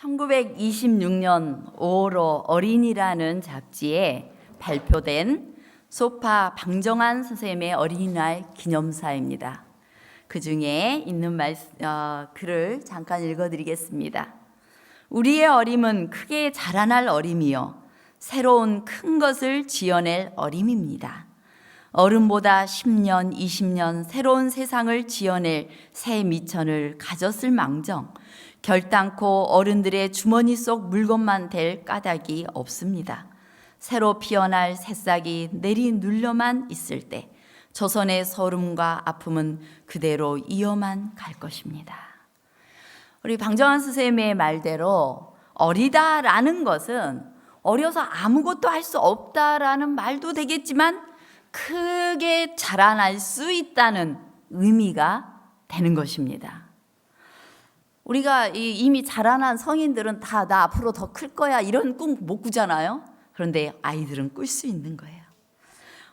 1926년 5월호 어린이라는 잡지에 발표된 소파 방정환 선생님의 어린이날 기념사입니다. 그 중에 있는 글을 잠깐 읽어드리겠습니다. 우리의 어림은 크게 자라날 어림이요 새로운 큰 것을 지어낼 어림입니다. 어른보다 10년, 20년 새로운 세상을 지어낼 새 미천을 가졌을 망정 결단코 어른들의 주머니 속 물건만 될 까닭이 없습니다. 새로 피어날 새싹이 내리눌려만 있을 때 조선의 서름과 아픔은 그대로 이어만 갈 것입니다. 우리 방정환 선생님의 말대로 어리다라는 것은 어려서 아무것도 할 수 없다라는 말도 되겠지만 크게 자라날 수 있다는 의미가 되는 것입니다. 우리가 이미 자라난 성인들은 다 나 앞으로 더 클 거야 이런 꿈 못 꾸잖아요. 그런데 아이들은 꿀 수 있는 거예요.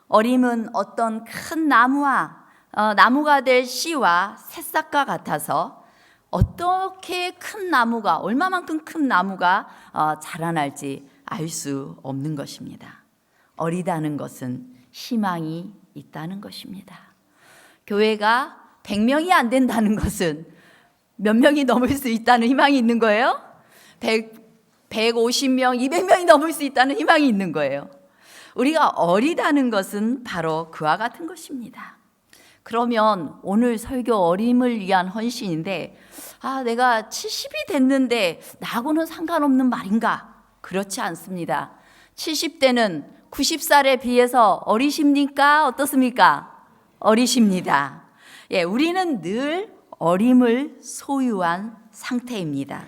어림은 어떤 큰 나무가 될 씨와 새싹과 같아서 어떻게 큰 나무가 얼마만큼 큰 나무가 자라날지 알 수 없는 것입니다. 어리다는 것은 희망이 있다는 것입니다. 교회가 100명이 안 된다는 것은 몇 명이 넘을 수 있다는 희망이 있는 거예요? 150명, 200명이 넘을 수 있다는 희망이 있는 거예요. 우리가 어리다는 것은 바로 그와 같은 것입니다. 그러면 오늘 설교 어림을 위한 헌신인데 내가 70이 됐는데 나하고는 상관없는 말인가? 그렇지 않습니다. 70대는 90살에 비해서 어리십니까? 어떻습니까? 어리십니다. 우리는 늘 어림을 소유한 상태입니다.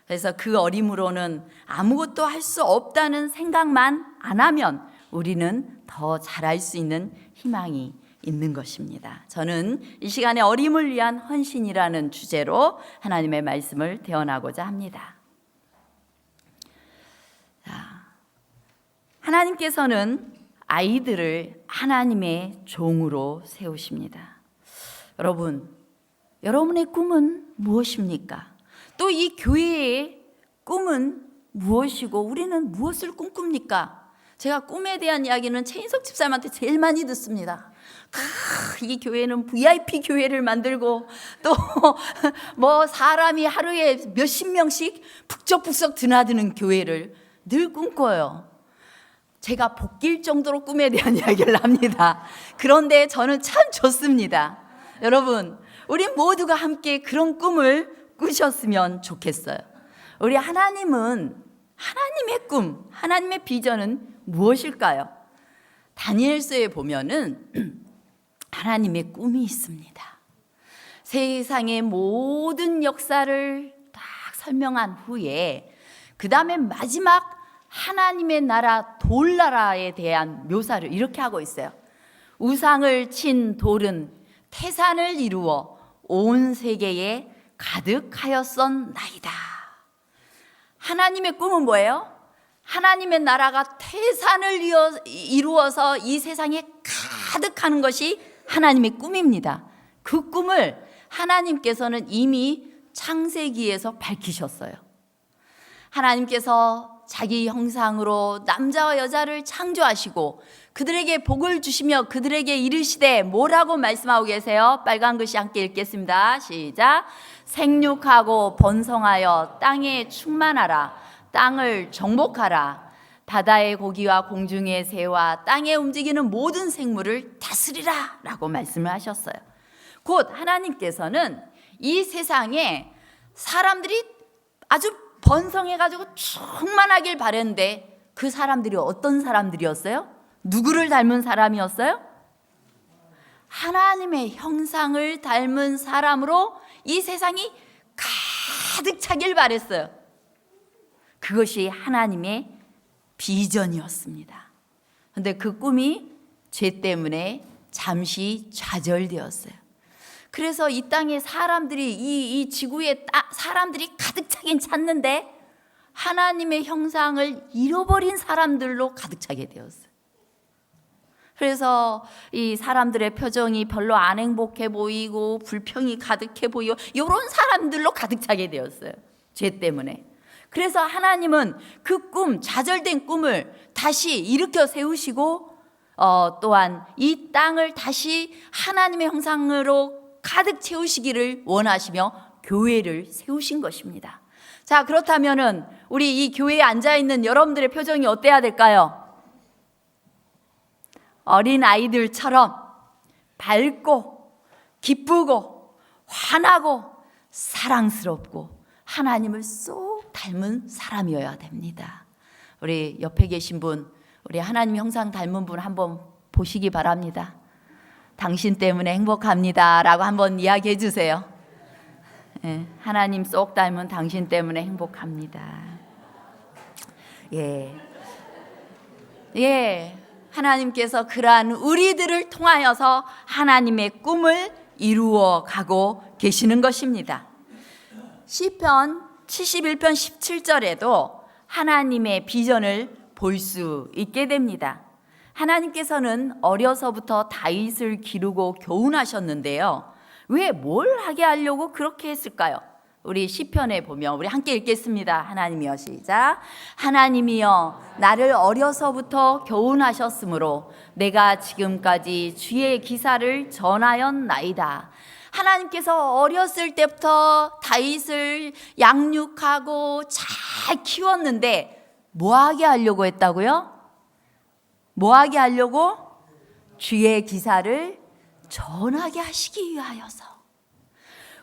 그래서 그 어림으로는 아무것도 할 수 없다는 생각만 안 하면 우리는 더 잘할 수 있는 희망이 있는 것입니다. 저는 이 시간에 어림을 위한 헌신이라는 주제로 하나님의 말씀을 대언하고자 합니다. 하나님께서는 아이들을 하나님의 종으로 세우십니다. 여러분의 꿈은 무엇입니까? 또 이 교회의 꿈은 무엇이고 우리는 무엇을 꿈꿉니까? 제가 꿈에 대한 이야기는 최인석 집사님한테 제일 많이 듣습니다. 이 교회는 VIP 교회를 만들고 또 사람이 하루에 몇십 명씩 북적북적 드나드는 교회를 늘 꿈꿔요. 제가 복길 정도로 꿈에 대한 이야기를 합니다. 그런데 저는 참 좋습니다. 여러분, 우리 모두가 함께 그런 꿈을 꾸셨으면 좋겠어요. 우리 하나님의 꿈, 하나님의 비전은 무엇일까요? 다니엘서에 보면은 하나님의 꿈이 있습니다. 세상의 모든 역사를 딱 설명한 후에 그 다음에 마지막 하나님의 나라 돌나라에 대한 묘사를 이렇게 하고 있어요. 우상을 친 돌은 태산을 이루어 온 세계에 가득하였었나이다. 하나님의 꿈은 뭐예요? 하나님의 나라가 태산을 이루어서 이 세상에 가득하는 것이 하나님의 꿈입니다. 그 꿈을 하나님께서는 이미 창세기에서 밝히셨어요. 하나님께서 자기 형상으로 남자와 여자를 창조하시고 그들에게 복을 주시며 그들에게 이르시되 뭐라고 말씀하고 계세요? 빨간 글씨 함께 읽겠습니다. 시작. 생육하고 번성하여 땅에 충만하라. 땅을 정복하라. 바다의 고기와 공중의 새와 땅에 움직이는 모든 생물을 다스리라 라고 말씀을 하셨어요. 곧 하나님께서는 이 세상에 사람들이 아주 번성해가지고 충만하길 바랬는데 그 사람들이 어떤 사람들이었어요? 누구를 닮은 사람이었어요? 하나님의 형상을 닮은 사람으로 이 세상이 가득 차길 바랬어요. 그것이 하나님의 비전이었습니다. 그런데 그 꿈이 죄 때문에 잠시 좌절되었어요. 그래서 이 땅에 사람들이 이 지구에 사람들이 가득 차긴 찼는데 하나님의 형상을 잃어버린 사람들로 가득 차게 되었어요. 그래서 이 사람들의 표정이 별로 안 행복해 보이고 불평이 가득해 보이고 이런 사람들로 가득 차게 되었어요. 죄 때문에. 그래서 하나님은 그 꿈, 좌절된 꿈을 다시 일으켜 세우시고 또한 이 땅을 다시 하나님의 형상으로 가득 채우시기를 원하시며 교회를 세우신 것입니다. 자, 그렇다면은 우리 이 교회에 앉아 있는 여러분들의 표정이 어때야 될까요? 어린 아이들처럼 밝고 기쁘고 환하고 사랑스럽고 하나님을 쏙 닮은 사람이어야 됩니다. 우리 옆에 계신 분, 우리 하나님 형상 닮은 분 한번 보시기 바랍니다. 당신 때문에 행복합니다 라고 한번 이야기해 주세요. 예, 하나님 쏙 닮은 당신 때문에 행복합니다. 예, 하나님께서 그러한 우리들을 통하여서 하나님의 꿈을 이루어 가고 계시는 것입니다. 시편 71편 17절에도 하나님의 비전을 볼 수 있게 됩니다. 하나님께서는 어려서부터 다윗을 기르고 교훈하셨는데요. 왜 뭘 하게 하려고 그렇게 했을까요? 우리 시편에 보면 우리 함께 읽겠습니다. 하나님이여, 시작. 하나님이여, 나를 어려서부터 교훈하셨으므로 내가 지금까지 주의 기사를 전하였나이다. 하나님께서 어렸을 때부터 다윗을 양육하고 잘 키웠는데 뭐 하게 하려고 했다고요? 뭐 하게 하려고? 주의 기사를 전하게 하시기 위하여서.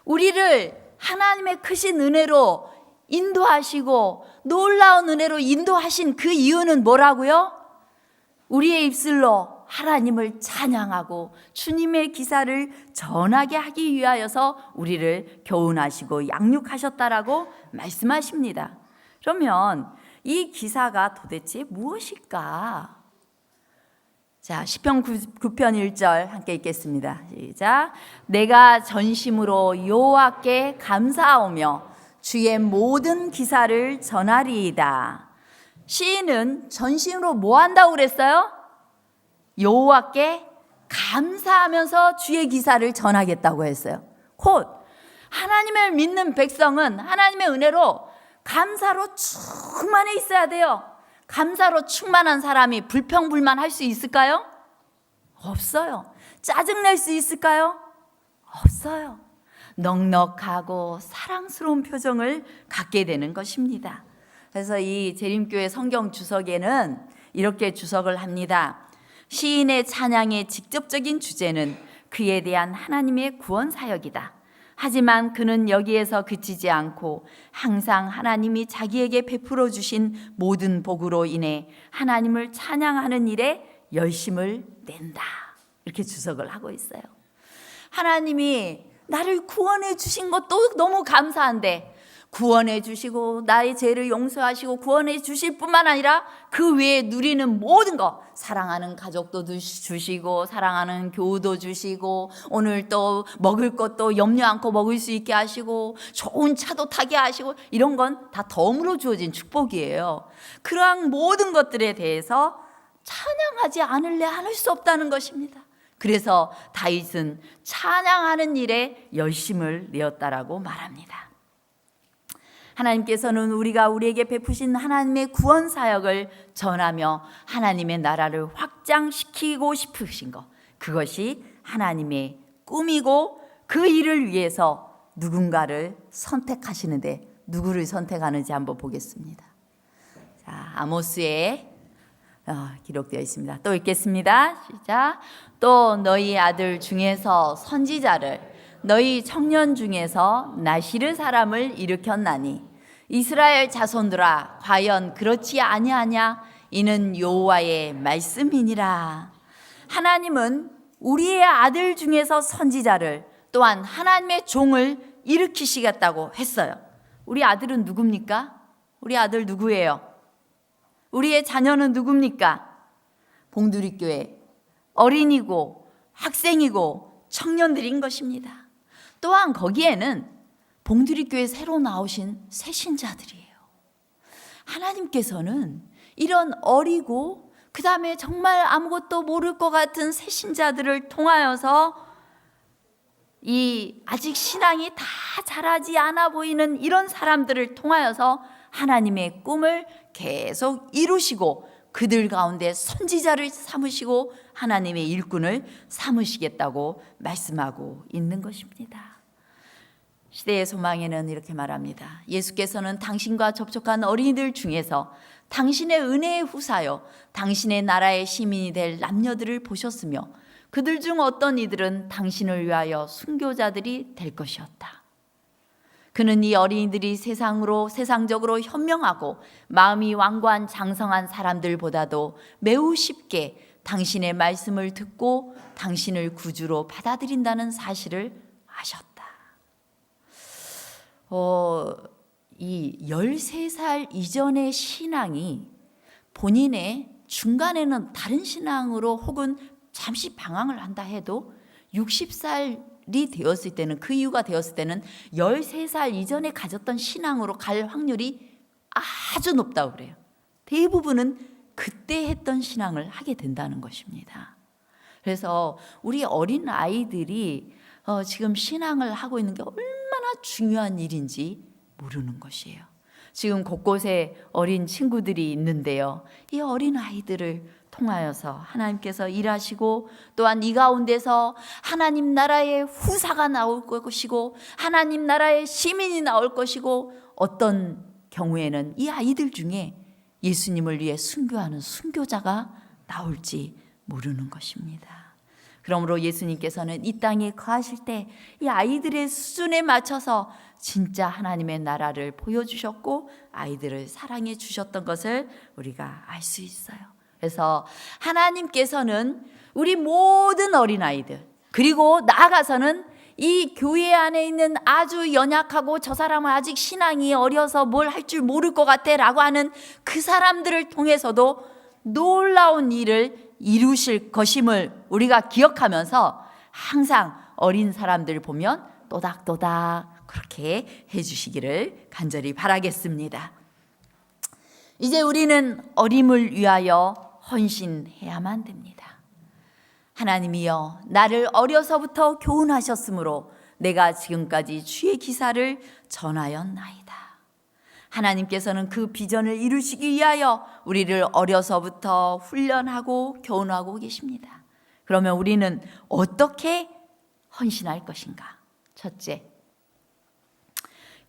우리를 하나님의 크신 은혜로 인도하시고 놀라운 은혜로 인도하신 그 이유는 뭐라고요? 우리의 입술로 하나님을 찬양하고 주님의 기사를 전하게 하기 위하여서 우리를 교훈하시고 양육하셨다라고 말씀하십니다. 그러면 이 기사가 도대체 무엇일까? 자, 시편 9편 1절 함께 읽겠습니다. 시작. 내가 전심으로 여호와께 감사하오며 주의 모든 기사를 전하리이다. 시인은 전심으로 뭐 한다고 그랬어요? 여호와께 감사하면서 주의 기사를 전하겠다고 했어요. 곧 하나님을 믿는 백성은 하나님의 은혜로 감사로 충만해 있어야 돼요. 감사로 충만한 사람이 불평불만할 수 있을까요? 없어요. 짜증낼 수 있을까요? 없어요. 넉넉하고 사랑스러운 표정을 갖게 되는 것입니다. 그래서 이 재림교회 성경 주석에는 이렇게 주석을 합니다. 시인의 찬양의 직접적인 주제는 그에 대한 하나님의 구원 사역이다. 하지만 그는 여기에서 그치지 않고 항상 하나님이 자기에게 베풀어 주신 모든 복으로 인해 하나님을 찬양하는 일에 열심을 낸다. 이렇게 주석을 하고 있어요. 하나님이 나를 구원해 주신 것도 너무 감사한데 구원해 주시고 나의 죄를 용서하시고 구원해 주실 뿐만 아니라 그 외에 누리는 모든 것, 사랑하는 가족도 주시고 사랑하는 교우도 주시고 오늘 또 먹을 것도 염려 않고 먹을 수 있게 하시고 좋은 차도 타게 하시고 이런 건 다 덤으로 주어진 축복이에요. 그러한 모든 것들에 대해서 찬양하지 않을래 할 수 없다는 것입니다. 그래서 다윗은 찬양하는 일에 열심을 내었다라고 말합니다. 하나님께서는 우리에게 베푸신 하나님의 구원 사역을 전하며 하나님의 나라를 확장시키고 싶으신 것, 그것이 하나님의 꿈이고 그 일을 위해서 누군가를 선택하시는데 누구를 선택하는지 한번 보겠습니다. 자, 아모스에 기록되어 있습니다. 또 읽겠습니다. 시작. 또 너희 아들 중에서 선지자를 너희 청년 중에서 나시르 사람을 일으켰나니 이스라엘 자손들아 과연 그렇지 아니하냐? 이는 여호와의 말씀이니라. 하나님은 우리의 아들 중에서 선지자를 또한 하나님의 종을 일으키시겠다고 했어요. 우리 아들은 누굽니까? 우리 아들 누구예요? 우리의 자녀는 누굽니까? 봉두리교회 어린이고 학생이고 청년들인 것입니다. 또한 거기에는 봉두리교회 새로 나오신 새신자들이에요. 하나님께서는 이런 어리고 그 다음에 정말 아무것도 모를 것 같은 새신자들을 통하여서 이 아직 신앙이 다 자라지 않아 보이는 이런 사람들을 통하여서 하나님의 꿈을 계속 이루시고 그들 가운데 선지자를 삼으시고 하나님의 일꾼을 삼으시겠다고 말씀하고 있는 것입니다. 시대의 소망에는 이렇게 말합니다. 예수께서는 당신과 접촉한 어린이들 중에서 당신의 은혜의 후사여 당신의 나라의 시민이 될 남녀들을 보셨으며 그들 중 어떤 이들은 당신을 위하여 순교자들이 될 것이었다. 그는 이 어린이들이 세상적으로 현명하고 마음이 완고한 장성한 사람들보다도 매우 쉽게 당신의 말씀을 듣고 당신을 구주로 받아들인다는 사실을 아셨다. 이 13살 이전의 신앙이 본인의 중간에는 다른 신앙으로 혹은 잠시 방황을 한다 해도 60살이 되었을 때는, 그 이유가 되었을 때는 13살 이전에 가졌던 신앙으로 갈 확률이 아주 높다고 그래요. 대부분은 그때 했던 신앙을 하게 된다는 것입니다. 그래서 우리 어린 아이들이 지금 신앙을 하고 있는 게 얼마나 중요한 일인지 모르는 것이에요. 지금 곳곳에 어린 친구들이 있는데요. 이 어린 아이들을 통하여서 하나님께서 일하시고 또한 이 가운데서 하나님 나라의 후사가 나올 것이고 하나님 나라의 시민이 나올 것이고 어떤 경우에는 이 아이들 중에 예수님을 위해 순교하는 순교자가 나올지 모르는 것입니다. 그러므로 예수님께서는 이 땅에 거하실 때 이 아이들의 수준에 맞춰서 진짜 하나님의 나라를 보여주셨고 아이들을 사랑해 주셨던 것을 우리가 알 수 있어요. 그래서 하나님께서는 우리 모든 어린아이들 그리고 나아가서는 이 교회 안에 있는 아주 연약하고 저 사람은 아직 신앙이 어려서 뭘 할 줄 모를 것 같아 라고 하는 그 사람들을 통해서도 놀라운 일을 이루실 것임을 우리가 기억하면서 항상 어린 사람들 보면 또닥또닥 그렇게 해주시기를 간절히 바라겠습니다. 이제 우리는 어림을 위하여 헌신해야만 됩니다. 하나님이여 나를 어려서부터 교훈하셨으므로 내가 지금까지 주의 기사를 전하였나이다. 하나님께서는 그 비전을 이루시기 위하여 우리를 어려서부터 훈련하고 교훈하고 계십니다. 그러면 우리는 어떻게 헌신할 것인가? 첫째,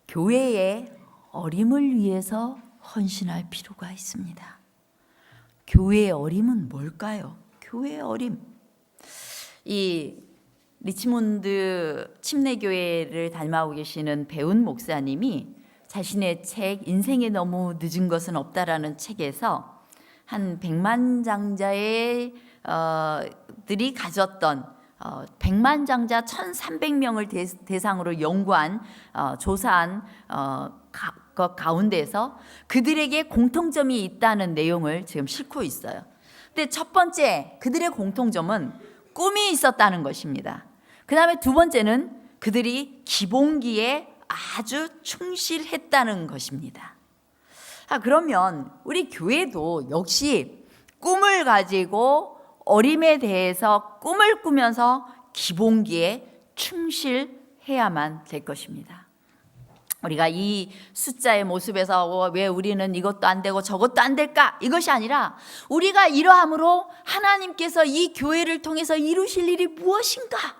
교회의 어림을 위해서 헌신할 필요가 있습니다. 교회의 어림은 뭘까요? 교회의 어림. 이 리치몬드 침례교회를 담임하고 계시는 배운 목사님이 자신의 책 인생에 너무 늦은 것은 없다라는 책에서 한 백만장자의 들이 가졌던 백만장자 1,300명을 대상으로 연구한 조사한 것 가운데서 그들에게 공통점이 있다는 내용을 지금 싣고 있어요. 근데 첫 번째 그들의 공통점은 꿈이 있었다는 것입니다. 그 다음에 두 번째는 그들이 기본기에 아주 충실했다는 것입니다. 그러면 우리 교회도 역시 꿈을 가지고 어림에 대해서 꿈을 꾸면서 기본기에 충실해야만 될 것입니다. 우리가 이 숫자의 모습에서 왜 우리는 이것도 안 되고 저것도 안 될까? 이것이 아니라 우리가 이러함으로 하나님께서 이 교회를 통해서 이루실 일이 무엇인가?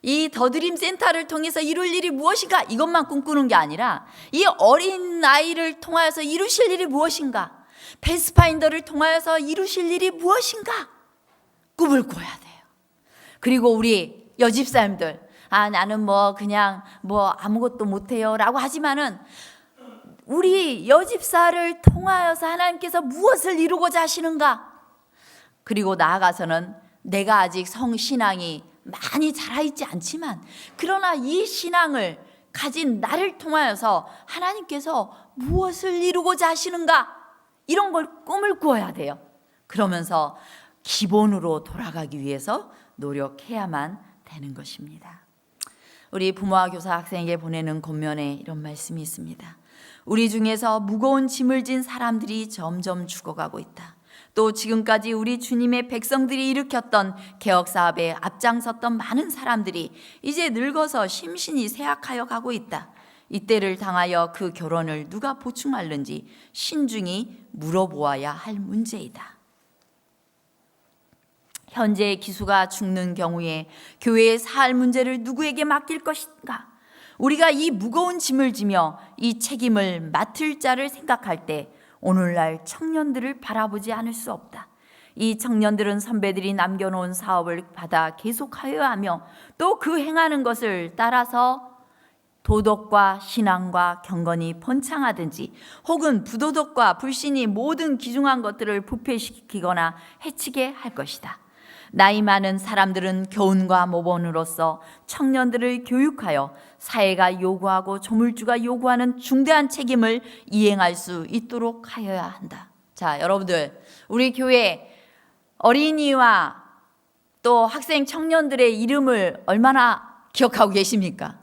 이 더드림 센터를 통해서 이룰 일이 무엇인가? 이것만 꿈꾸는 게 아니라 이 어린 아이를 통하여서 이루실 일이 무엇인가? 패스파인더를 통하여서 이루실 일이 무엇인가? 꿈을 꿔야 돼요. 그리고 우리 여집사님들 나는 그냥 아무것도 못해요 라고 하지만은 우리 여집사를 통하여서 하나님께서 무엇을 이루고자 하시는가? 그리고 나아가서는 내가 아직 성신앙이 많이 자라있지 않지만 그러나 이 신앙을 가진 나를 통하여서 하나님께서 무엇을 이루고자 하시는가? 이런 걸 꿈을 꾸어야 돼요. 그러면서 기본으로 돌아가기 위해서 노력해야만 되는 것입니다. 우리 부모와 교사 학생에게 보내는 권면에 이런 말씀이 있습니다. 우리 중에서 무거운 짐을 진 사람들이 점점 죽어가고 있다. 또 지금까지 우리 주님의 백성들이 일으켰던 개혁 사업에 앞장섰던 많은 사람들이 이제 늙어서 심신이 쇠약하여 가고 있다. 이때를 당하여 그 결혼을 누가 보충하는지 신중히 물어보아야 할 문제이다. 현재의 기수가 죽는 경우에 교회의 사할 문제를 누구에게 맡길 것인가? 우리가 이 무거운 짐을 지며 이 책임을 맡을 자를 생각할 때 오늘날 청년들을 바라보지 않을 수 없다. 이 청년들은 선배들이 남겨놓은 사업을 받아 계속하여야 하며 또 그 행하는 것을 따라서 도덕과 신앙과 경건이 번창하든지 혹은 부도덕과 불신이 모든 귀중한 것들을 부패시키거나 해치게 할 것이다. 나이 많은 사람들은 교훈과 모범으로서 청년들을 교육하여 사회가 요구하고 조물주가 요구하는 중대한 책임을 이행할 수 있도록 하여야 한다. 자, 여러분들, 우리 교회 어린이와 또 학생 청년들의 이름을 얼마나 기억하고 계십니까?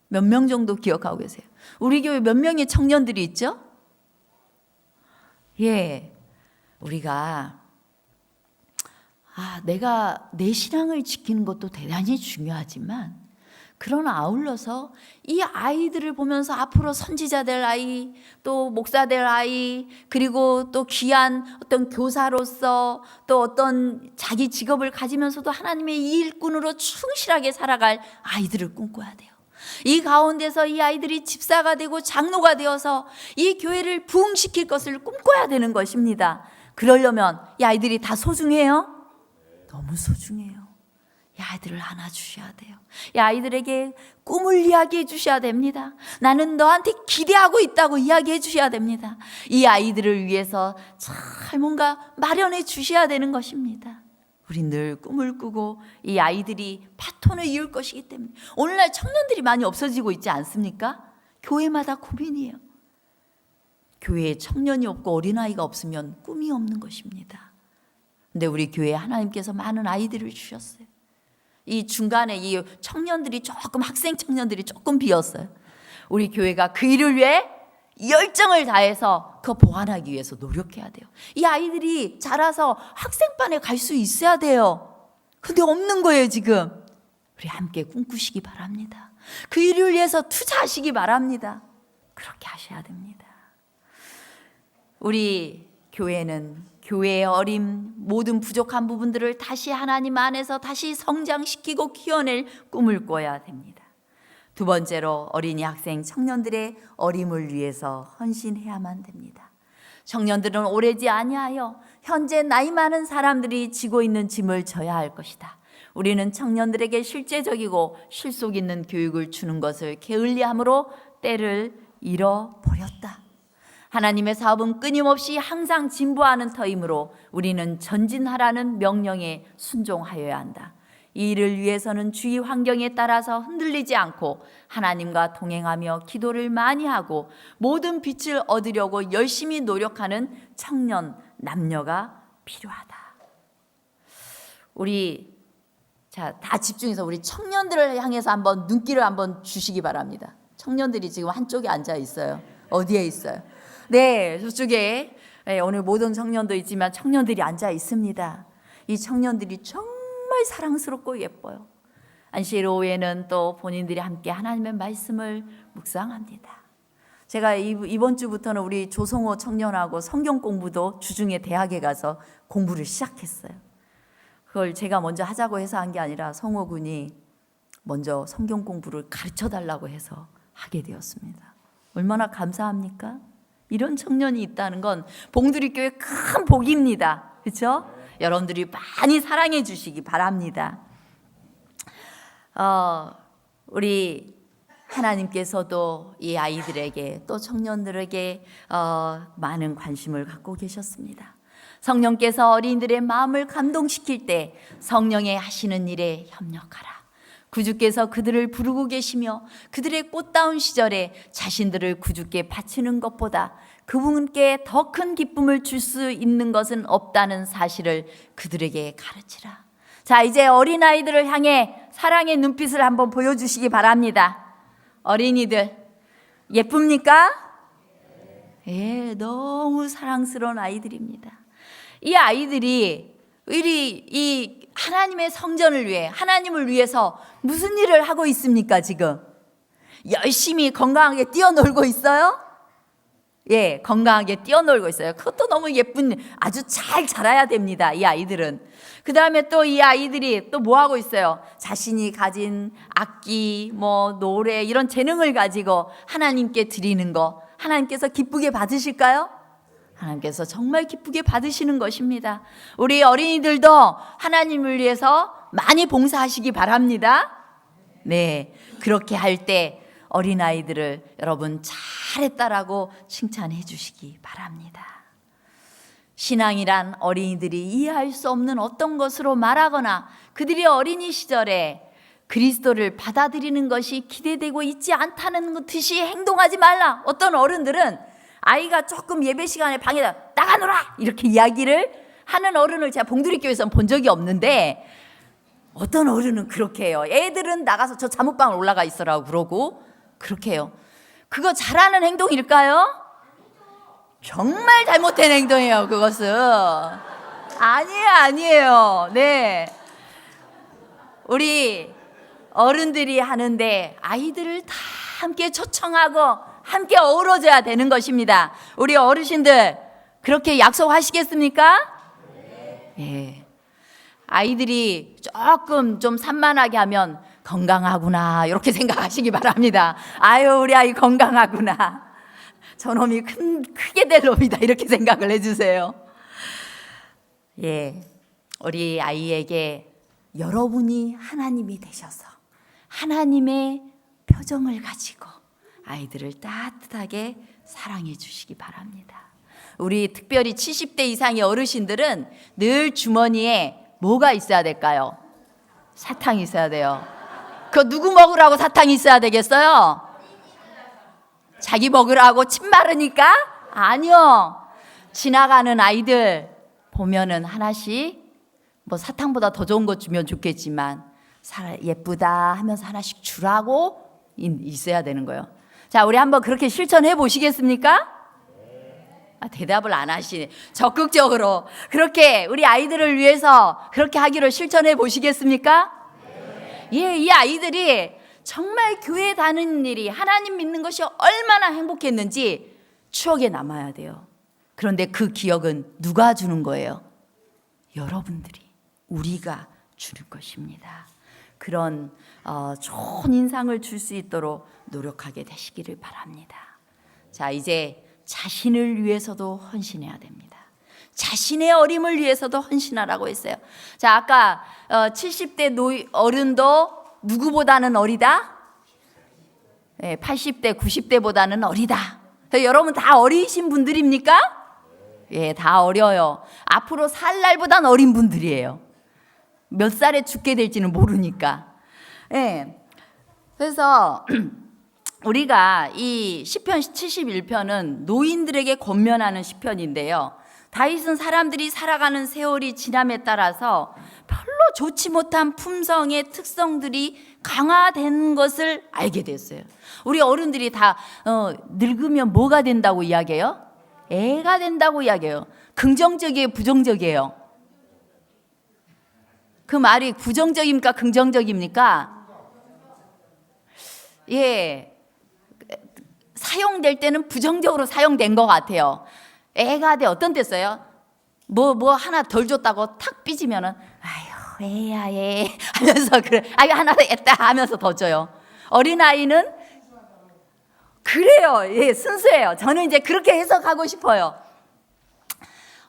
몇 명 정도 기억하고 계세요? 우리 교회 몇 명의 청년들이 있죠? 예, 우리가 내가 내 신앙을 지키는 것도 대단히 중요하지만 그러나 아울러서 이 아이들을 보면서 앞으로 선지자 될 아이, 또 목사 될 아이, 그리고 또 귀한 어떤 교사로서 또 어떤 자기 직업을 가지면서도 하나님의 이 일꾼으로 충실하게 살아갈 아이들을 꿈꿔야 돼요. 이 가운데서 이 아이들이 집사가 되고 장로가 되어서 이 교회를 부흥시킬 것을 꿈꿔야 되는 것입니다. 그러려면 이 아이들이 다 소중해요? 너무 소중해요. 이 아이들을 안아주셔야 돼요. 이 아이들에게 꿈을 이야기해 주셔야 됩니다. 나는 너한테 기대하고 있다고 이야기해 주셔야 됩니다. 이 아이들을 위해서 잘 뭔가 마련해 주셔야 되는 것입니다. 우리 늘 꿈을 꾸고 이 아이들이 파톤을 이을 것이기 때문에 오늘날 청년들이 많이 없어지고 있지 않습니까? 교회마다 고민이에요. 교회에 청년이 없고 어린아이가 없으면 꿈이 없는 것입니다. 근데 우리 교회에 하나님께서 많은 아이들을 주셨어요. 이 중간에 이 청년들이 조금, 학생 청년들이 조금 비었어요. 우리 교회가 그 일을 위해 열정을 다해서 그거 보완하기 위해서 노력해야 돼요. 이 아이들이 자라서 학생반에 갈 수 있어야 돼요. 근데 없는 거예요 지금. 우리 함께 꿈꾸시기 바랍니다. 그 일을 위해서 투자하시기 바랍니다. 그렇게 하셔야 됩니다. 우리 교회는 교회의 어림, 모든 부족한 부분들을 다시 하나님 안에서 다시 성장시키고 키워낼 꿈을 꿔야 됩니다. 두 번째로 어린이, 학생, 청년들의 어림을 위해서 헌신해야만 됩니다. 청년들은 오래지 아니하여 현재 나이 많은 사람들이 지고 있는 짐을 져야 할 것이다. 우리는 청년들에게 실제적이고 실속 있는 교육을 주는 것을 게을리함으로 때를 잃어버렸다. 하나님의 사업은 끊임없이 항상 진보하는 터이므로 우리는 전진하라는 명령에 순종하여야 한다. 이 일을 위해서는 주위 환경에 따라서 흔들리지 않고 하나님과 동행하며 기도를 많이 하고 모든 빛을 얻으려고 열심히 노력하는 청년, 남녀가 필요하다. 우리 다 집중해서 우리 청년들을 향해서 한번 눈길을 한번 주시기 바랍니다. 청년들이 지금 한쪽에 앉아 있어요. 어디에 있어요? 네, 저쪽에 오늘 모든 청년도 있지만 청년들이 앉아 있습니다. 이 청년들이 정말 사랑스럽고 예뻐요. 안식일 오후에는 또 본인들이 함께 하나님의 말씀을 묵상합니다. 제가 이번 주부터는 우리 조성호 청년하고 성경 공부도 주중에 대학에 가서 공부를 시작했어요. 그걸 제가 먼저 하자고 해서 한 게 아니라 성호 군이 먼저 성경 공부를 가르쳐 달라고 해서 하게 되었습니다. 얼마나 감사합니까? 이런 청년이 있다는 건 봉두리 교회 큰 복입니다. 그렇죠? 여러분들이 많이 사랑해 주시기 바랍니다. 우리 하나님께서도 이 아이들에게 또 청년들에게 많은 관심을 갖고 계셨습니다. 성령께서 어린이들의 마음을 감동시킬 때 성령의 하시는 일에 협력하라. 구주께서 그들을 부르고 계시며 그들의 꽃다운 시절에 자신들을 구주께 바치는 것보다 그분께 더 큰 기쁨을 줄 수 있는 것은 없다는 사실을 그들에게 가르치라. 자, 이제 어린아이들을 향해 사랑의 눈빛을 한번 보여주시기 바랍니다. 어린이들 예쁩니까? 예, 너무 사랑스러운 아이들입니다. 이 아이들이 이 하나님의 성전을 위해, 하나님을 위해서 무슨 일을 하고 있습니까 지금? 열심히 건강하게 뛰어놀고 있어요? 예, 건강하게 뛰어놀고 있어요. 그것도 너무 예쁜, 아주 잘 자라야 됩니다, 이 아이들은. 그 다음에 또 이 아이들이 또 뭐 하고 있어요? 자신이 가진 악기, 노래, 이런 재능을 가지고 하나님께 드리는 거, 하나님께서 기쁘게 받으실까요? 하나님께서 정말 기쁘게 받으시는 것입니다. 우리 어린이들도 하나님을 위해서 많이 봉사하시기 바랍니다. 네, 그렇게 할 때 어린아이들을 여러분 잘했다라고 칭찬해 주시기 바랍니다. 신앙이란 어린이들이 이해할 수 없는 어떤 것으로 말하거나 그들이 어린이 시절에 그리스도를 받아들이는 것이 기대되고 있지 않다는 듯이 행동하지 말라. 어떤 어른들은 아이가 조금 예배 시간에 방에다 나가노라 이렇게 이야기를 하는 어른을 제가 봉두리교회에서는 본 적이 없는데, 어떤 어른은 그렇게 해요. 애들은 나가서 저 잠옷방을 올라가 있으라고 그러고 그렇게 해요. 그거 잘하는 행동일까요? 정말 잘못된 행동이에요. 그것은 아니에요. 네, 우리 어른들이 하는데 아이들을 다 함께 초청하고 함께 어우러져야 되는 것입니다. 우리 어르신들 그렇게 약속하시겠습니까? 네. 아이들이 조금 좀 산만하게 하면 건강하구나 이렇게 생각하시기 바랍니다. 아유, 우리 아이 건강하구나, 저놈이 크게 될 놈이다 이렇게 생각을 해주세요. 예, 우리 아이에게 여러분이 하나님이 되셔서 하나님의 표정을 가지고 아이들을 따뜻하게 사랑해 주시기 바랍니다. 우리 특별히 70대 이상의 어르신들은 늘 주머니에 뭐가 있어야 될까요? 사탕이 있어야 돼요. 그거 누구 먹으라고 사탕이 있어야 되겠어요? 자기 먹으라고 침 마르니까? 아니요. 지나가는 아이들 보면은 하나씩, 사탕보다 더 좋은 것 주면 좋겠지만 예쁘다 하면서 하나씩 주라고 있어야 되는 거예요. 자, 우리 한번 그렇게 실천해 보시겠습니까? 대답을 안 하시네. 적극적으로 그렇게 우리 아이들을 위해서 그렇게 하기로 실천해 보시겠습니까? 예, 이 아이들이 정말 교회 다니는 일이, 하나님 믿는 것이 얼마나 행복했는지 추억에 남아야 돼요. 그런데 그 기억은 누가 주는 거예요? 여러분들이, 우리가 주는 것입니다. 그런 좋은 인상을 줄 수 있도록 노력하게 되시기를 바랍니다. 자, 이제 자신을 위해서도 헌신해야 됩니다. 자신의 어림을 위해서도 헌신하라고 했어요. 자, 아까 70대 어른도 누구보다는 어리다? 네, 80대, 90대보다는 어리다. 여러분 다 어리신 분들입니까? 예, 다 어려요. 앞으로 살 날보단 어린 분들이에요. 몇 살에 죽게 될지는 모르니까. 예. 그래서 우리가 이 시편 71편은 노인들에게 권면하는 시편인데요. 다윗은 사람들이 살아가는 세월이 지남에 따라서 별로 좋지 못한 품성의 특성들이 강화된 것을 알게 됐어요. 우리 어른들이 다 늙으면 뭐가 된다고 이야기해요? 애가 된다고 이야기해요. 긍정적이에요, 부정적이에요? 그 말이 부정적입니까, 긍정적입니까? 예, 사용될 때는 부정적으로 사용된 것 같아요. 애가 돼. 어떤 때 써요? 뭐 하나 덜 줬다고 탁 삐지면은 아유, 애야 애 하면서 그래, 아유 하나 더 했다 하면서 더 줘요. 어린아이는 그래요. 예, 순수해요. 저는 이제 그렇게 해석하고 싶어요.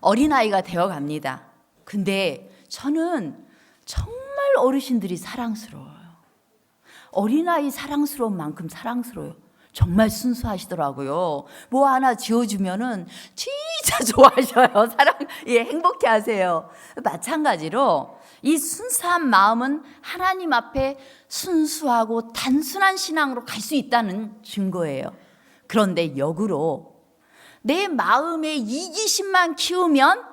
어린아이가 되어갑니다. 근데 저는 정말 어르신들이 사랑스러워요. 어린아이 사랑스러운 만큼 사랑스러워요. 정말 순수하시더라고요. 뭐 하나 지어주면은 진짜 좋아하셔요. 예, 행복해 하세요. 마찬가지로 이 순수한 마음은 하나님 앞에 순수하고 단순한 신앙으로 갈 수 있다는 증거예요. 그런데 역으로 내 마음의 이기심만 키우면,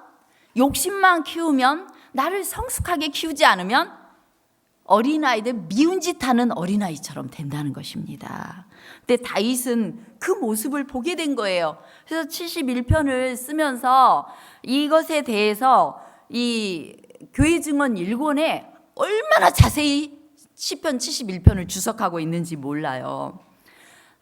욕심만 키우면, 나를 성숙하게 키우지 않으면 어린아이들 미운 짓 하는 어린아이처럼 된다는 것입니다. 근데 다윗은 그 모습을 보게 된 거예요. 그래서 71편을 쓰면서 이것에 대해서 이 교회 증언 1권에 얼마나 자세히 시편 71편을 주석하고 있는지 몰라요.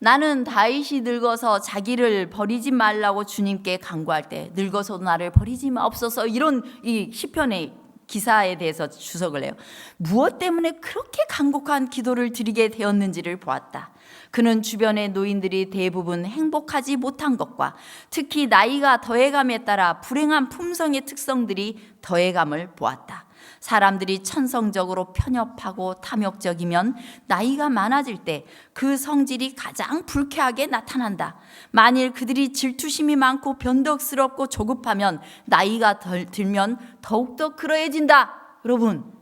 나는 다윗이 늙어서 자기를 버리지 말라고 주님께 간구할 때 늙어서도 나를 버리지 마옵소서, 이런 이 시편의 기사에 대해서 주석을 해요. 무엇 때문에 그렇게 간곡한 기도를 드리게 되었는지를 보았다. 그는 주변의 노인들이 대부분 행복하지 못한 것과 특히 나이가 더해감에 따라 불행한 품성의 특성들이 더해감을 보았다. 사람들이 천성적으로 편협하고 탐욕적이면 나이가 많아질 때 그 성질이 가장 불쾌하게 나타난다. 만일 그들이 질투심이 많고 변덕스럽고 조급하면 나이가 들면 더욱더 그러해진다. 여러분,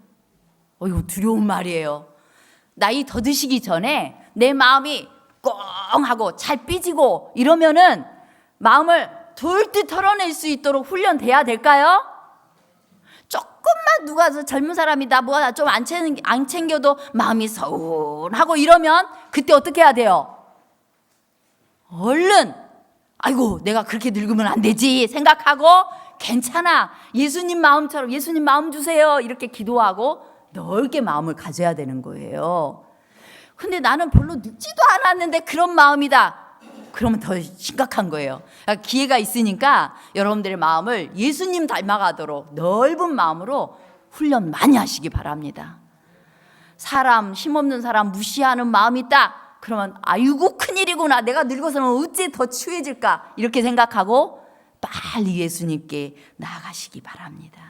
이거 두려운 말이에요. 나이 더 드시기 전에 내 마음이 꽁하고 잘 삐지고 이러면은 마음을 돌듯 털어낼 수 있도록 훈련돼야 될까요? 조금만 누가 젊은 사람이 나 뭐 좀 안 챙겨도 마음이 서운하고 이러면 그때 어떻게 해야 돼요? 얼른 아이고 내가 그렇게 늙으면 안 되지 생각하고 괜찮아, 예수님 마음처럼 예수님 마음 주세요 이렇게 기도하고 넓게 마음을 가져야 되는 거예요. 근데 나는 별로 늙지도 않았는데 그런 마음이다. 그러면 더 심각한 거예요. 그러니까 기회가 있으니까 여러분들의 마음을 예수님 닮아가도록 넓은 마음으로 훈련 많이 하시기 바랍니다. 사람, 힘없는 사람 무시하는 마음이 있다. 그러면 아이고 큰일이구나, 내가 늙어서는 어찌 더 추해질까, 이렇게 생각하고 빨리 예수님께 나아가시기 바랍니다.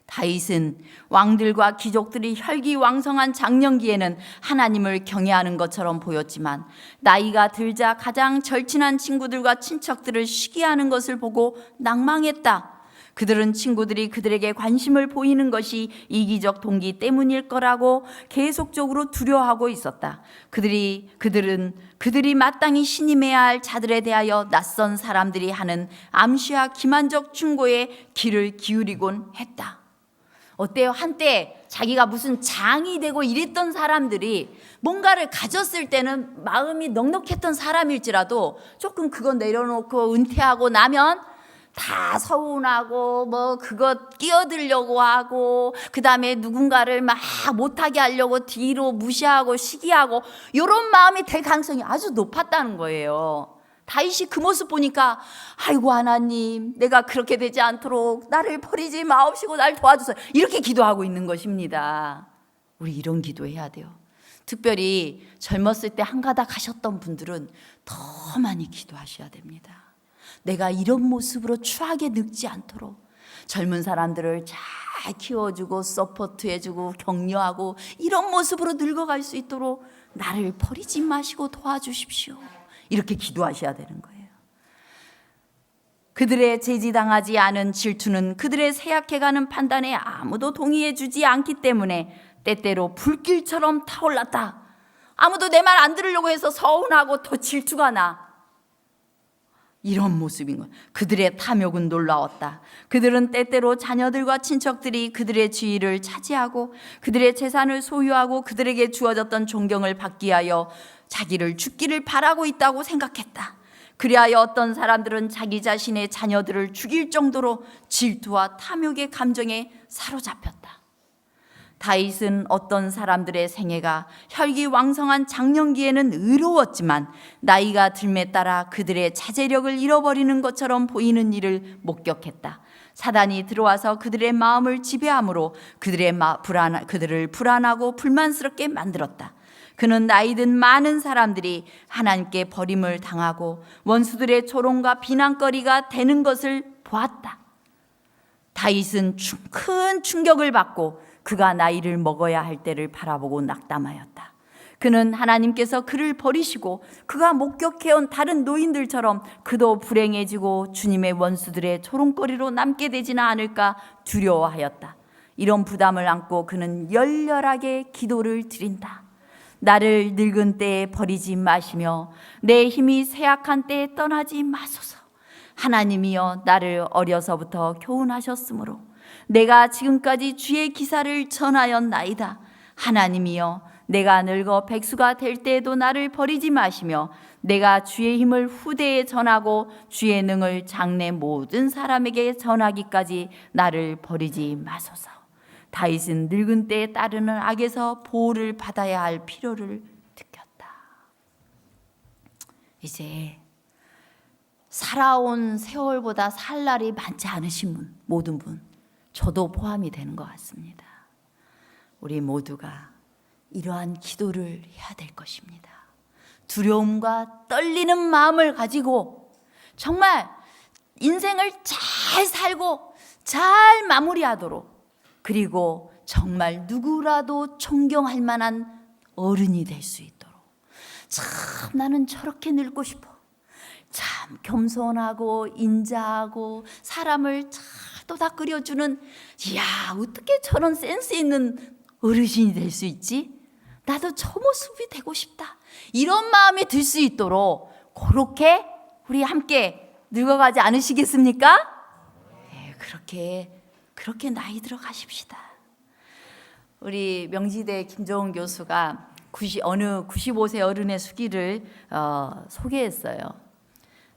다윗은 왕들과 귀족들이 혈기왕성한 장년기에는 하나님을 경외하는 것처럼 보였지만 나이가 들자 가장 절친한 친구들과 친척들을 시기하는 것을 보고 낭망했다. 그들은 친구들이 그들에게 관심을 보이는 것이 이기적 동기 때문일 거라고 계속적으로 두려워하고 있었다. 그들이 마땅히 신임해야 할 자들에 대하여 낯선 사람들이 하는 암시와 기만적 충고에 귀를 기울이곤 했다. 어때요? 한때 자기가 무슨 장이 되고 이랬던 사람들이 뭔가를 가졌을 때는 마음이 넉넉했던 사람일지라도 조금 그거 내려놓고 은퇴하고 나면 다 서운하고 뭐 그거 끼어들려고 하고 그다음에 누군가를 막 못하게 하려고 뒤로 무시하고 시기하고 이런 마음이 될 가능성이 아주 높았다는 거예요. 다윗이 그 모습 보니까 아이고 하나님, 내가 그렇게 되지 않도록 나를 버리지 마옵시고 날 도와주세요, 이렇게 기도하고 있는 것입니다. 우리 이런 기도해야 돼요. 특별히 젊었을 때 한가닥 하셨던 분들은 더 많이 기도하셔야 됩니다. 내가 이런 모습으로 추하게 늙지 않도록 젊은 사람들을 잘 키워주고 서포트해주고 격려하고 이런 모습으로 늙어갈 수 있도록 나를 버리지 마시고 도와주십시오, 이렇게 기도하셔야 되는 거예요. 그들의 제지당하지 않은 질투는 그들의 쇠약해가는 판단에 아무도 동의해 주지 않기 때문에 때때로 불길처럼 타올랐다. 아무도 내 말 안 들으려고 해서 서운하고 더 질투가 나. 이런 모습인 거예요. 그들의 탐욕은 놀라웠다. 그들은 때때로 자녀들과 친척들이 그들의 지위를 차지하고 그들의 재산을 소유하고 그들에게 주어졌던 존경을 받기 위하여 자기를 죽기를 바라고 있다고 생각했다. 그리하여 어떤 사람들은 자기 자신의 자녀들을 죽일 정도로 질투와 탐욕의 감정에 사로잡혔다. 다윗은 어떤 사람들의 생애가 혈기왕성한 장년기에는 의로웠지만 나이가 들매 따라 그들의 자제력을 잃어버리는 것처럼 보이는 일을 목격했다. 사단이 들어와서 그들의 마음을 지배함으로 그들을 불안하고 불만스럽게 만들었다. 그는 나이 든 많은 사람들이 하나님께 버림을 당하고 원수들의 조롱과 비난거리가 되는 것을 보았다. 다윗은 큰 충격을 받고 그가 나이를 먹어야 할 때를 바라보고 낙담하였다. 그는 하나님께서 그를 버리시고 그가 목격해온 다른 노인들처럼 그도 불행해지고 주님의 원수들의 조롱거리로 남게 되지는 않을까 두려워하였다. 이런 부담을 안고 그는 열렬하게 기도를 드린다. 나를 늙은 때에 버리지 마시며 내 힘이 쇠약한 때에 떠나지 마소서. 하나님이여, 나를 어려서부터 교훈하셨으므로 내가 지금까지 주의 기사를 전하였나이다. 하나님이여, 내가 늙어 백수가 될 때에도 나를 버리지 마시며 내가 주의 힘을 후대에 전하고 주의 능을 장래 모든 사람에게 전하기까지 나를 버리지 마소서. 다윗은 늙은 때에 따르는 악에서 보호를 받아야 할 필요를 느꼈다. 이제 살아온 세월보다 살 날이 많지 않으신 분, 모든 분, 저도 포함이 되는 것 같습니다. 우리 모두가 이러한 기도를 해야 될 것입니다. 두려움과 떨리는 마음을 가지고 정말 인생을 잘 살고 잘 마무리하도록, 그리고 정말 누구라도 존경할 만한 어른이 될 수 있도록, 참 나는 저렇게 늙고 싶어, 참 겸손하고 인자하고 사람을 잘 도닥거려주는, 이야 어떻게 저런 센스 있는 어르신이 될 수 있지? 나도 저 모습이 되고 싶다, 이런 마음이 들 수 있도록 그렇게 우리 함께 늙어가지 않으시겠습니까? 네, 그렇게 나이 들어 가십시다. 우리 명지대 김정은 교수가 어느 95세 어른의 수기를 소개했어요.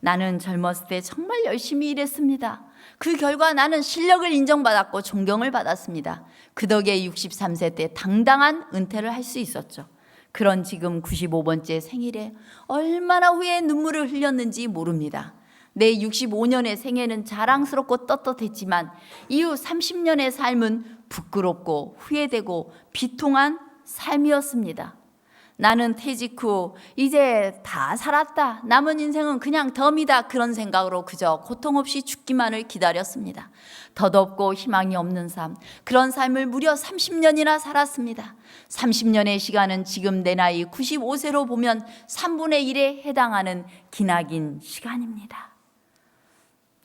나는 젊었을 때 정말 열심히 일했습니다. 그 결과 나는 실력을 인정받았고 존경을 받았습니다. 그 덕에 63세 때 당당한 은퇴를 할 수 있었죠. 그런 지금 95번째 생일에 얼마나 후에 눈물을 흘렸는지 모릅니다. 내 65년의 생애는 자랑스럽고 떳떳했지만 이후 30년의 삶은 부끄럽고 후회되고 비통한 삶이었습니다. 나는 퇴직 후 이제 다 살았다, 남은 인생은 그냥 덤이다, 그런 생각으로 그저 고통 없이 죽기만을 기다렸습니다. 덧없고 희망이 없는 삶, 그런 삶을 무려 30년이나 살았습니다. 30년의 시간은 지금 내 나이 95세로 보면 3분의 1에 해당하는 기나긴 시간입니다.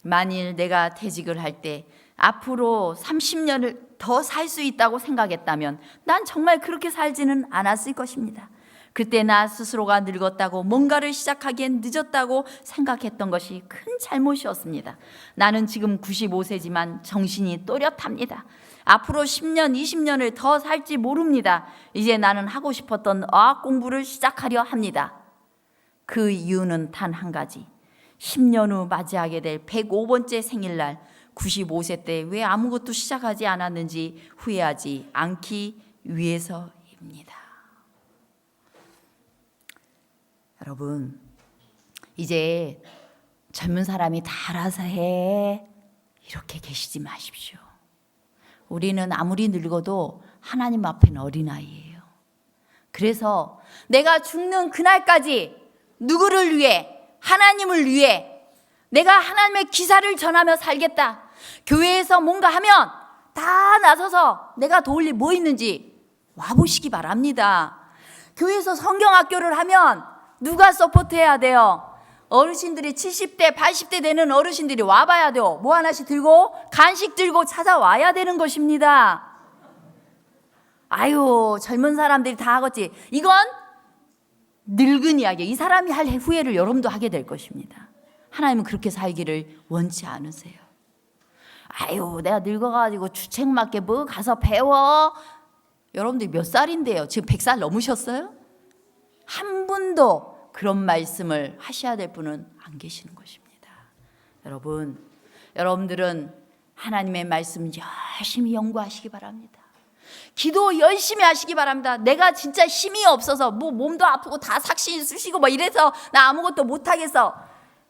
만일 내가 퇴직을 할 때 앞으로 30년을 더 살 수 있다고 생각했다면 난 정말 그렇게 살지는 않았을 것입니다. 그때 나 스스로가 늙었다고, 뭔가를 시작하기엔 늦었다고 생각했던 것이 큰 잘못이었습니다. 나는 지금 95세지만 정신이 또렷합니다. 앞으로 10년, 20년을 더 살지 모릅니다. 이제 나는 하고 싶었던 어학 공부를 시작하려 합니다. 그 이유는 단 한 가지. 10년 후 맞이하게 될 105번째 생일날 95세 때 왜 아무것도 시작하지 않았는지 후회하지 않기 위해서입니다. 여러분, 이제 젊은 사람이 다 알아서 해, 이렇게 계시지 마십시오. 우리는 아무리 늙어도 하나님 앞에는 어린아이예요. 그래서 내가 죽는 그날까지 누구를 위해? 하나님을 위해 내가 하나님의 기사를 전하며 살겠다. 교회에서 뭔가 하면 다 나서서 내가 도울 일 뭐 있는지 와보시기 바랍니다. 교회에서 성경학교를 하면 누가 서포트해야 돼요? 어르신들이 70대 80대 되는 어르신들이 와봐야 돼요. 뭐 하나씩 들고 간식 들고 찾아와야 되는 것입니다. 아유, 젊은 사람들이 다 하겠지. 이건 늙은 이야기. 이 사람이 할 후회를 여러분도 하게 될 것입니다. 하나님은 그렇게 살기를 원치 않으세요. 아유, 내가 늙어가지고 주책맞게 뭐 가서 배워. 여러분들이 몇 살인데요? 지금 100살 넘으셨어요? 한 분도 그런 말씀을 하셔야 될 분은 안 계시는 것입니다. 여러분들은 하나님의 말씀 열심히 연구하시기 바랍니다. 기도 열심히 하시기 바랍니다. 내가 진짜 힘이 없어서 뭐 몸도 아프고 다 삭신 쑤시고 뭐 이래서 나 아무것도 못하겠어.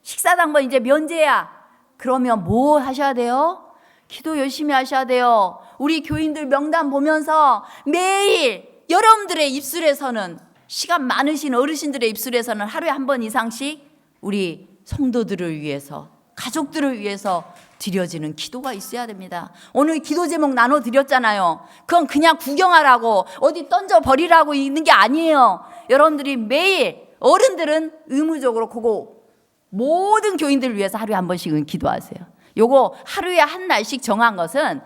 식사당번 이제 면제야. 그러면 뭐 하셔야 돼요? 기도 열심히 하셔야 돼요. 우리 교인들 명단 보면서 매일 여러분들의 입술에서는, 시간 많으신 어르신들의 입술에서는 하루에 한 번 이상씩 우리 성도들을 위해서, 가족들을 위해서 드려지는 기도가 있어야 됩니다. 오늘 기도 제목 나눠드렸잖아요. 그건 그냥 구경하라고 어디 던져버리라고 있는 게 아니에요. 여러분들이 매일, 어른들은 의무적으로 그거 모든 교인들을 위해서 하루에 한 번씩은 기도하세요. 요거 하루에 한 날씩 정한 것은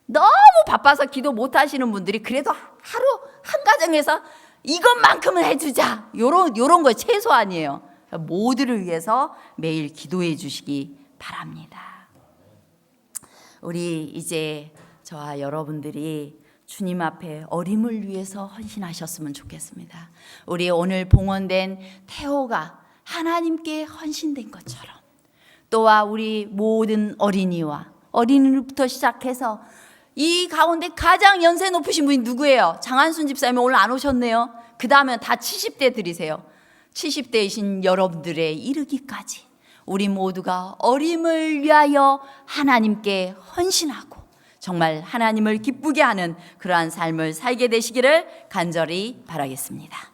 너무 바빠서 기도 못 하시는 분들이 그래도 하루 한 가정에서 이것만큼은 해주자, 요런 거 최소한이에요. 모두를 위해서 매일 기도해 주시기 바랍니다. 우리 이제 저와 여러분들이 주님 앞에 어림을 위해서 헌신하셨으면 좋겠습니다. 우리 오늘 봉헌된 태호가 하나님께 헌신된 것처럼, 또한 우리 모든 어린이부터 시작해서 이 가운데 가장 연세 높으신 분이 누구예요? 장한순 집사님이 오늘 안 오셨네요. 그 다음에 다 70대들이세요. 70대이신 여러분들의 이르기까지 우리 모두가 어림을 위하여 하나님께 헌신하고 정말 하나님을 기쁘게 하는 그러한 삶을 살게 되시기를 간절히 바라겠습니다.